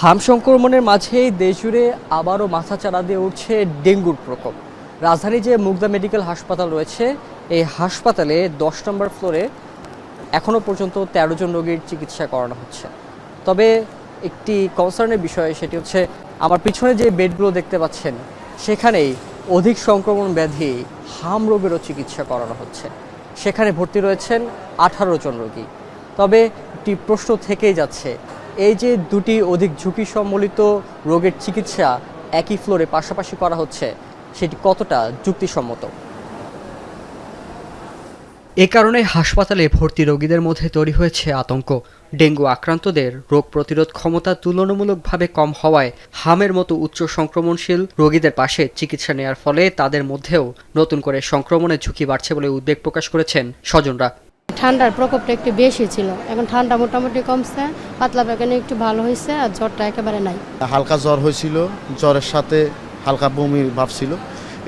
হাম সংক্রমণের মাঝেই দেশজুড়ে আবারও মাথাচাড়া দিয়ে উঠছে ডেঙ্গুর প্রকোপ। রাজধানী যে মুগদা মেডিকেল হাসপাতাল রয়েছে, এই হাসপাতালে 10 নম্বর ফ্লোরে এখনও পর্যন্ত 13 জন রোগীর চিকিৎসা করানো হচ্ছে। তবে একটি কনসার্নের বিষয়, সেটি হচ্ছে আমার পিছনে যে বেডগুলো দেখতে পাচ্ছেন, সেখানেই অধিক সংক্রমণ ব্যাধি হাম রোগেরও চিকিৎসা করানো হচ্ছে। সেখানে ভর্তি রয়েছেন 18 জন রোগী। তবে একটি প্রশ্ন থেকেই যাচ্ছে, এই যে দুটি অধিক ঝুঁকি সম্বলিত রোগের চিকিৎসা একই ফ্লোরে পাশাপাশি করা হচ্ছে, সেটি কতটা যুক্তিসম্মত? এ কারণে হাসপাতালে ভর্তি রোগীদের মধ্যে তৈরি হয়েছে আতঙ্ক। ডেঙ্গু আক্রান্তদের রোগ প্রতিরোধ ক্ষমতা তুলনামূলকভাবে কম হওয়ায় হামের মতো উচ্চ সংক্রমণশীল রোগীদের পাশে চিকিৎসা নেওয়ার ফলে তাদের মধ্যেও নতুন করে সংক্রমণের ঝুঁকি বাড়ছে বলে উদ্বেগ প্রকাশ করেছেন স্বজনরা। ঠান্ডার প্রকোপটা একটু বেশি ছিল, এখন ঠান্ডা মোটামুটি কমছে, পাতলা পায়খানা একটু ভালো হয়েছে, আর জ্বরটা একেবারে নাই। হালকা জ্বর হয়েছিল, জ্বরের সাথে হালকা বমির ভাব ছিল।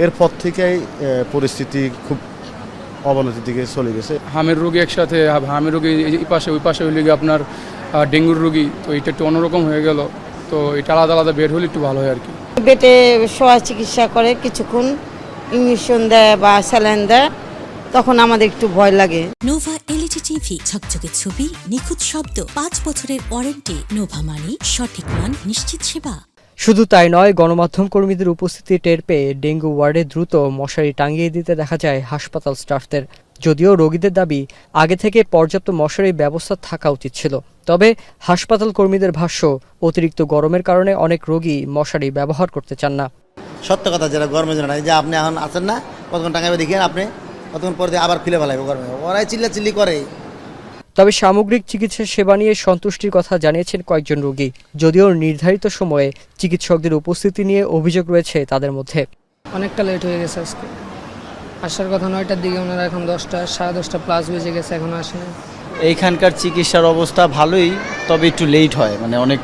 এরপর থেকেই পরিস্থিতি খুব অবনতির দিকে চলে গেছে। হামের রোগী একসাথে, হামের রোগী এই পাশে ওই পাশে হইলে আপনার ডেঙ্গুর রোগী, তো এটা একটু অন্যরকম হয়ে গেল। তো এটা আলাদা আলাদা বেড হলে একটু ভালো হয় আর কি। বেডে শোয়া চিকিৎসা করে, কিছুক্ষণ ইঞ্জেকশন দেয় বা স্যালাইন দেয়, তখন আমাদের একটু ভয় লাগে। নোভা এলইডি টিভি, ঝকঝকে ছবি, নিখুঁত শব্দ, 5 বছরের ওয়ারেন্টি। নোভা মানে সঠিক মান, নিশ্চিত সেবা। শুধু তাই নয়, গণমাধ্যম কর্মীদের উপস্থিতি টের পেয়ে ডেঙ্গু ওয়ার্ডে দ্রুত মশারি টাঙিয়ে দিতে দেখা যায় হাসপাতাল স্টাফদের। যদিও রোগীদের দাবি, আগে থেকে পর্যাপ্ত মশারির ব্যবস্থা থাকা উচিত ছিল। তবে হাসপাতাল কর্মীদের ভাষ্য, অতিরিক্ত গরমের কারণে অনেক রোগী মশারি ব্যবহার করতে চান না। সত্য কথা, যারা গরমের জন্য যে আপনি এখন আছেন না, কতক্ষণ টাঙাবে দেখেন, আপনি কতক্ষণ পরে আবার খুলে ফেলাইবে গরমে, ওরাই চিল্লাচিল্লি করে। তবে সামগ্রিক চিকিৎসা সেবা নিয়ে সন্তুষ্টির কথা জানিয়েছেন কয়েকজন রোগী। যদিও নির্ধারিত সময়ে চিকিৎসকদের উপস্থিতি নিয়ে অভিযোগ রয়েছে তাদের মধ্যে। অনেকটা লেট হয়ে গেছে আজকে, আসার কথা 9টার দিকে, ওনারা এখন 10টা, 10:30 প্লাস বেজে গেছে, এখন আসে। এইখানকার চিকিৎসার অবস্থা ভালোই, তবে একটু লেট হয়, মানে অনেক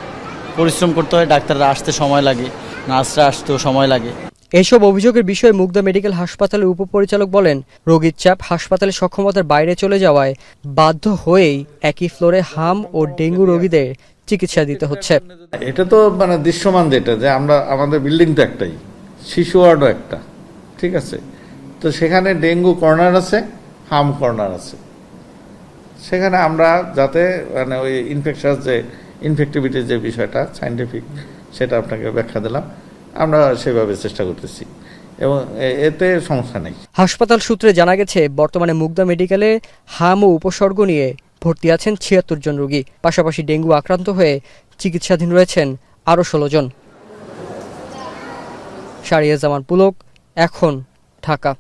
পরিশ্রম করতে হয়, ডাক্তাররা আসতে সময় লাগে, নার্সরা আসতেও সময় লাগে। এসব অভিযোগের বিষয়ে মুগদা মেডিকেল হাসপাতালের উপপরিচালক বলেন, রোগীর চাপ হাসপাতালের সক্ষমতার বাইরে চলে যাওয়ায় বাধ্য হয়েই একই ফ্লোরে হাম ও ডেঙ্গু রোগীদের চিকিৎসা দিতে হচ্ছে। এটা তো মানে দৃশ্যমান, যেটা যে আমরা আমাদের বিল্ডিং তো একটাই, শিশু ওয়ার্ডও একটা, ঠিক আছে। তো সেখানে ডেঙ্গু কর্নার আছে, হাম কর্নার আছে। সেখানে আমরা যাতে মানে ওই ইনফেকশাস যে ইনফেক্টিভিটির যে বিষয়টা সায়েন্টিফিক, সেটা আপনাকে ব্যাখ্যা দিলাম, আমরা সেভাবে চেষ্টা করতেছি এবং এতে সমস্যা নেই। হাসপাতাল সূত্রে জানা গেছে, বর্তমানে মুগদা মেডিকেলে হাম ও উপসর্গ নিয়ে ভর্তি আছেন 76 জন রোগী। পাশাপাশি ডেঙ্গু আক্রান্ত হয়ে চিকিৎসাধীন রয়েছেন আরও 16 জন। শাহরিয়ার জামান পুলক, এখন, ঢাকা।